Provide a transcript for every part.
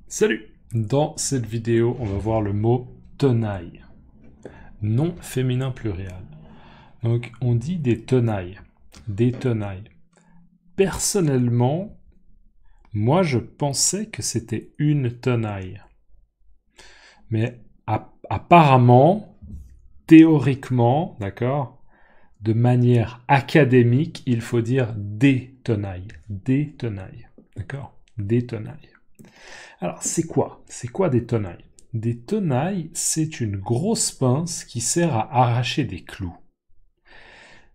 Salut! Dans cette vidéo, on va voir le mot tenaille. Nom féminin pluriel. Donc, on dit des tenailles. Des tenailles. Personnellement, moi, je pensais que c'était une tenaille. Mais apparemment, théoriquement, d'accord, de manière académique, il faut dire des tenailles. Des tenailles. D'accord? Des tenailles. Alors, c'est quoi? C'est quoi des tenailles? Des tenailles, c'est une grosse pince qui sert à arracher des clous.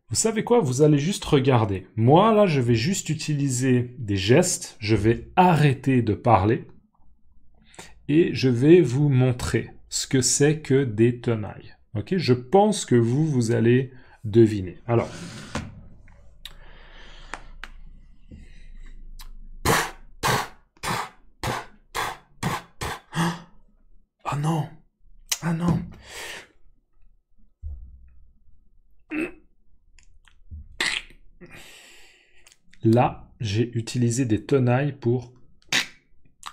Vous savez quoi? Vous allez juste regarder. Moi, là, je vais juste utiliser des gestes. Je vais arrêter de parler. Et je vais vous montrer ce que c'est que des tenailles. Ok? Je pense que vous allez deviner. Alors, ah non! Ah non! Là, j'ai utilisé des tenailles pour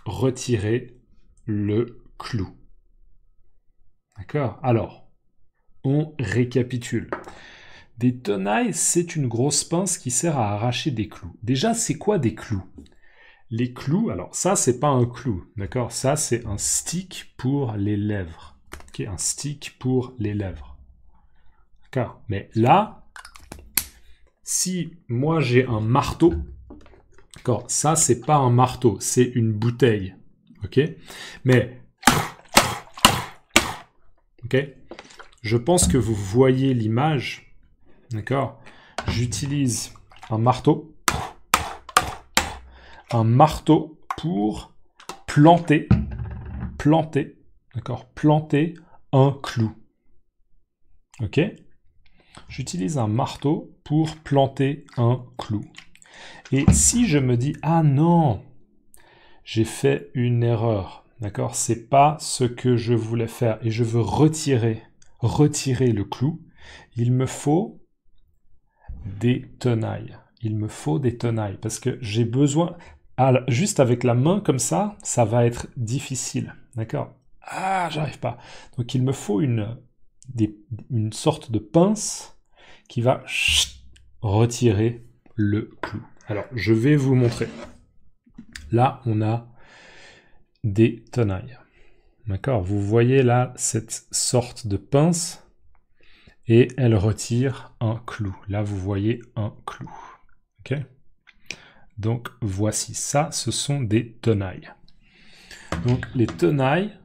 retirer le clou. D'accord? Alors, on récapitule. Des tenailles, c'est une grosse pince qui sert à arracher des clous. Déjà, c'est quoi des clous? Les clous, alors ça, c'est pas un clou, d'accord? Ça, c'est un stick pour les lèvres. Ok, un stick pour les lèvres. D'accord? Mais là, si moi j'ai un marteau, d'accord? Ça, c'est pas un marteau, c'est une bouteille. Ok? Mais, ok? Je pense que vous voyez l'image, d'accord? J'utilise un marteau pour planter, d'accord, planter un clou. Ok? J'utilise un marteau pour planter un clou. Et si je me dis, ah non, j'ai fait une erreur, d'accord, c'est pas ce que je voulais faire et je veux retirer le clou, il me faut des tenailles. Il me faut des tenailles parce que j'ai besoin. Ah, juste avec la main comme ça va être difficile. D'accord? Ah, j'arrive pas. Donc il me faut une sorte de pince qui va retirer le clou. Alors, je vais vous montrer. Là, on a des tenailles. D'accord? Vous voyez là cette sorte de pince et elle retire un clou. Là, vous voyez un clou. Ok? Donc, voici ça, ce sont des tenailles. Donc, les tenailles,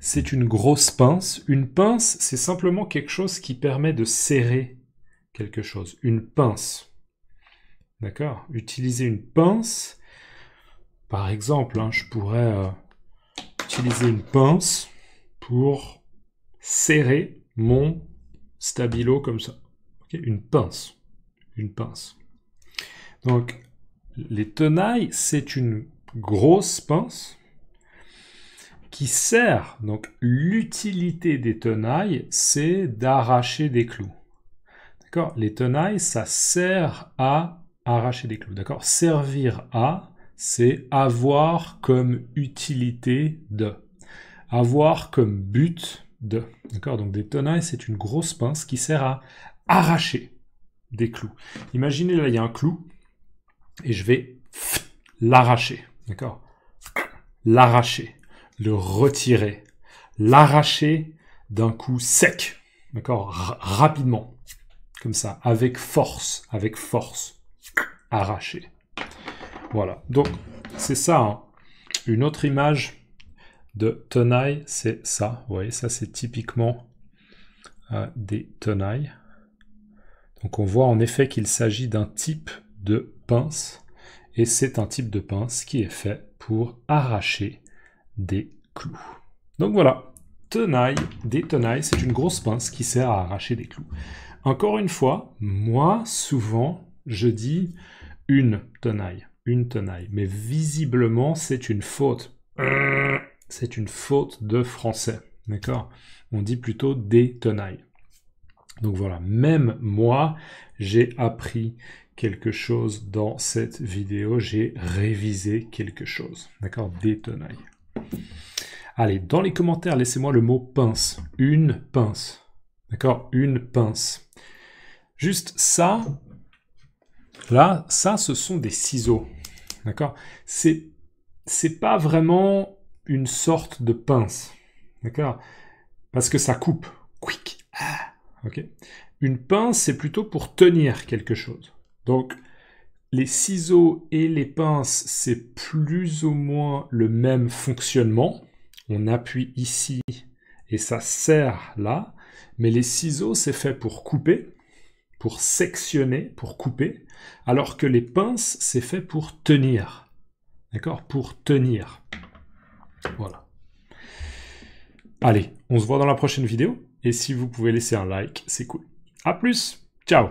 c'est une grosse pince. Une pince, c'est simplement quelque chose qui permet de serrer quelque chose. Une pince. D'accord? Utiliser une pince, par exemple, je pourrais utiliser une pince pour serrer mon stabilo comme ça. Okay? Une pince. Une pince. Donc, les tenailles, c'est une grosse pince qui sert, donc l'utilité des tenailles, c'est d'arracher des clous. D'accord? Les tenailles, ça sert à arracher des clous. D'accord? Servir à, c'est avoir comme utilité de. Avoir comme but de. D'accord? Donc des tenailles, c'est une grosse pince qui sert à arracher des clous. Imaginez, là, il y a un clou, et je vais l'arracher. D'accord? L'arracher. Le retirer. L'arracher d'un coup sec. D'accord? Rapidement. Comme ça. Avec force. Avec force. Arracher. Voilà. Donc, c'est ça. Hein. Une autre image de tenaille, c'est ça. Vous voyez, ça, c'est typiquement des tenailles. Donc, on voit en effet qu'il s'agit d'un type de pince. Et c'est un type de pince qui est fait pour arracher des clous. Donc voilà, tenaille, des tenailles, c'est une grosse pince qui sert à arracher des clous. Encore une fois, moi, souvent, je dis une tenaille, mais visiblement, c'est une faute. C'est une faute de français, d'accord? On dit plutôt des tenailles. Donc voilà, même moi, j'ai appris quelque chose dans cette vidéo, j'ai révisé quelque chose, d'accord? Des tenailles. Allez, dans les commentaires, laissez-moi le mot pince. Une pince. D'accord? Une pince. Juste ça, là, ça, ce sont des ciseaux. D'accord? C'est pas vraiment une sorte de pince. D'accord? Parce que ça coupe. Quick. Ah, ok? Une pince, c'est plutôt pour tenir quelque chose. Donc, les ciseaux et les pinces, c'est plus ou moins le même fonctionnement. On appuie ici et ça serre là. Mais les ciseaux, c'est fait pour couper, pour sectionner, pour couper. Alors que les pinces, c'est fait pour tenir. D'accord? Pour tenir. Voilà. Allez, on se voit dans la prochaine vidéo. Et si vous pouvez laisser un like, c'est cool. A plus. Ciao.